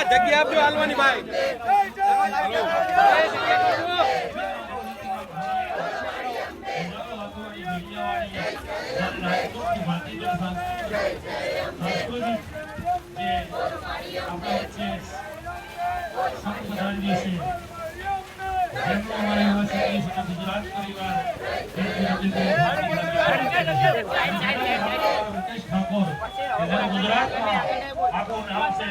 જગ્યા આપજો હાલવાની ભાઈ ગુજરાત પરિવાર ગુજરાતમાં આપણું નામ છે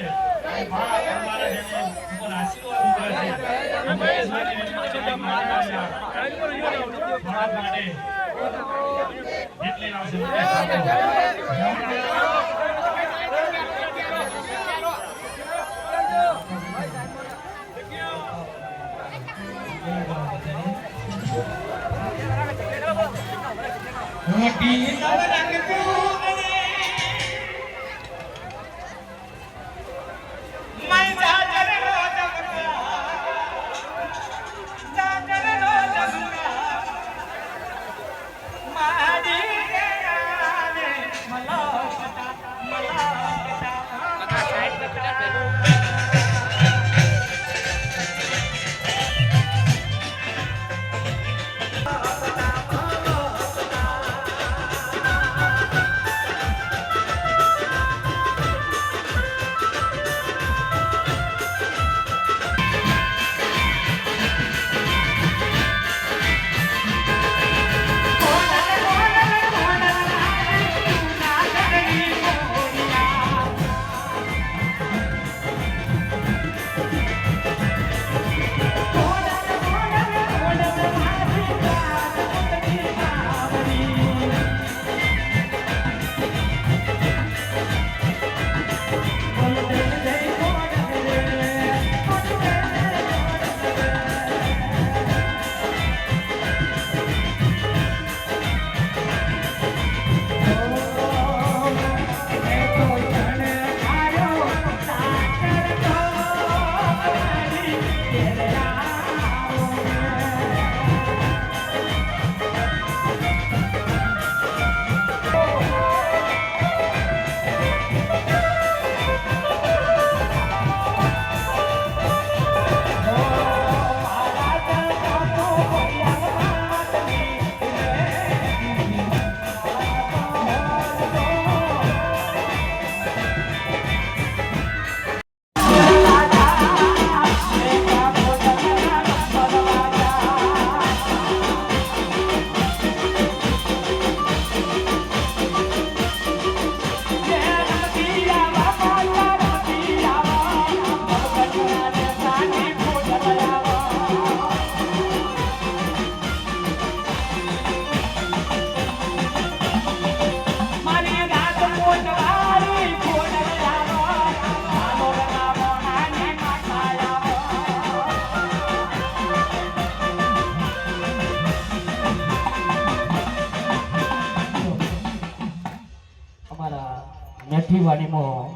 વાડીમાં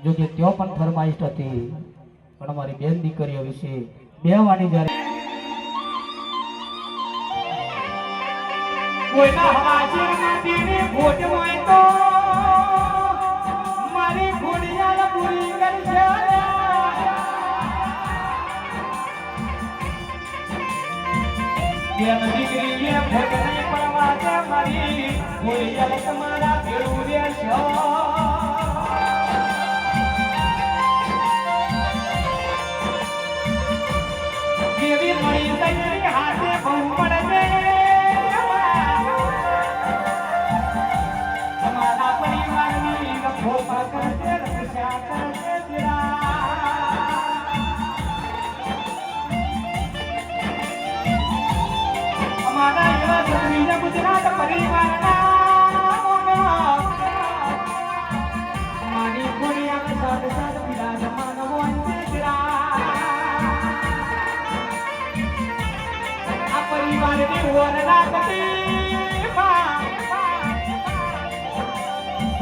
જો કે ત્યાં પણ ફરમાઈશ હતી પણ અમારી બેન દીકરીઓ વિશે બે વાણી જ્યારે કોઈના હાજરમાંથી ને ખોટ હોય તો મારી ખોડિયાલ પૂરી કરશે બેન દીકરીએ ખોટ નહીં પડવા દે મારી ખોડિયાલ તમારા ભેળું રહેશે દેવી મળી જઈ હાથે બહુ પડે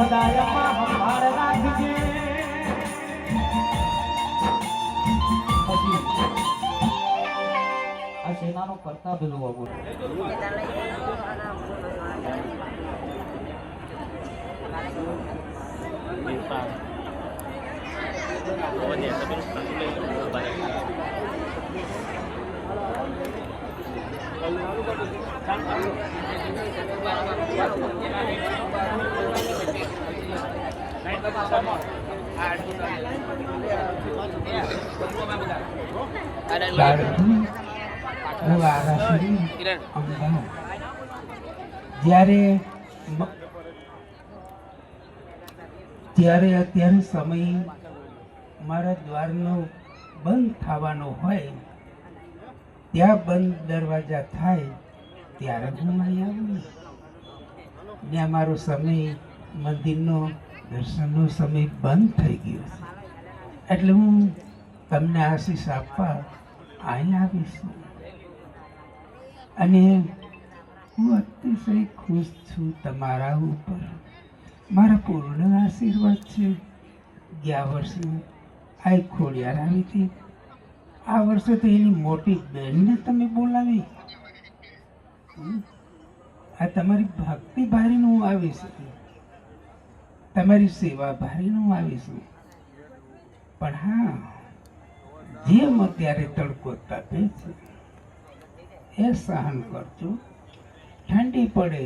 સદાયમાં સંભાળ રાખજે. પછી આ સેનાનો કરતા પેલો બાબુ જ્યારે અત્યારે સમય મારા દ્વારનો બંધ થવાનો હોય, ત્યાં બંધ દરવાજા થાય ત્યારે હું અહીં આવું. ત્યાં મારો સમય મંદિરનો દર્શનનો સમય બંધ થઈ ગયો છે, એટલે હું તમને આશીષ આપવા અહીં આવીશ. અને હું અતિશય ખુશ છું તમારા ઉપર. મારા પૂર્ણ આશીર્વાદ છે. ગયા વર્ષે આ ખોડિયાર આવી હતી, આ વર્ષે તો એની મોટી બહેનને તમે બોલાવી. આ તમારી ભક્તિ ભારીનું હું આવીશ, તમારી સેવા ભારીનું હું આવીશ. પણ હા, જેમ અત્યારે તડકો તપે છે એ સહન કરજો. ઠંડી પડે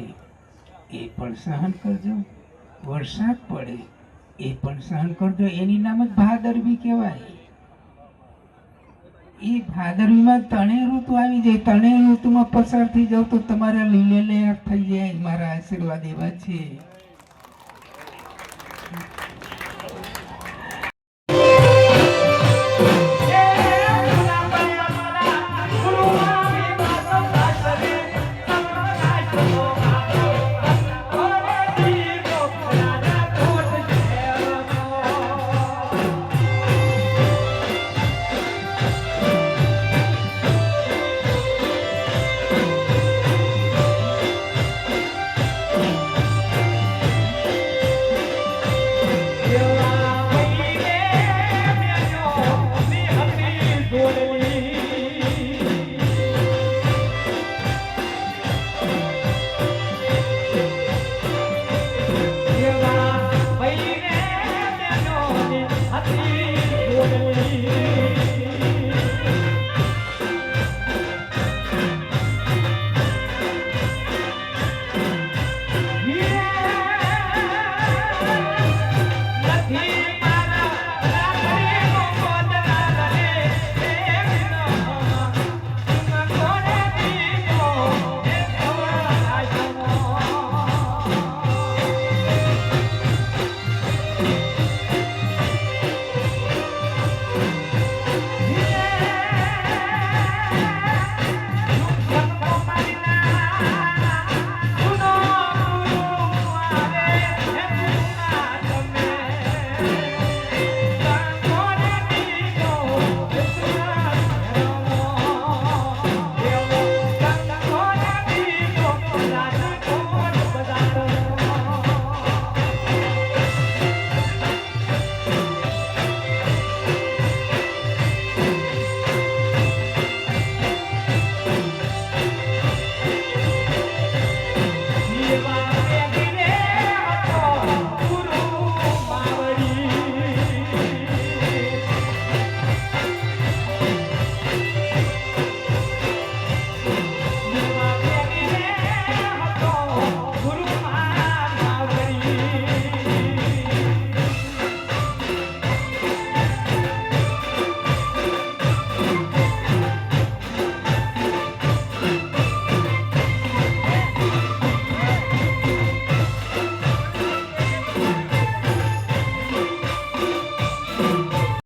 એ પણ સહન કરજો, વરસાદ પડે એ પણ સહન કરજો. એની નામ જ ભાદરવી કહેવાય. એ ભાદરવીમાં ત્રણેય ઋતુ આવી જાય. ત્રણેય ઋતુમાં પસાર થઈ જાવ તો તમારા લીલે લહેર થઈ જાય. મારા આશીર્વાદ એવા છે.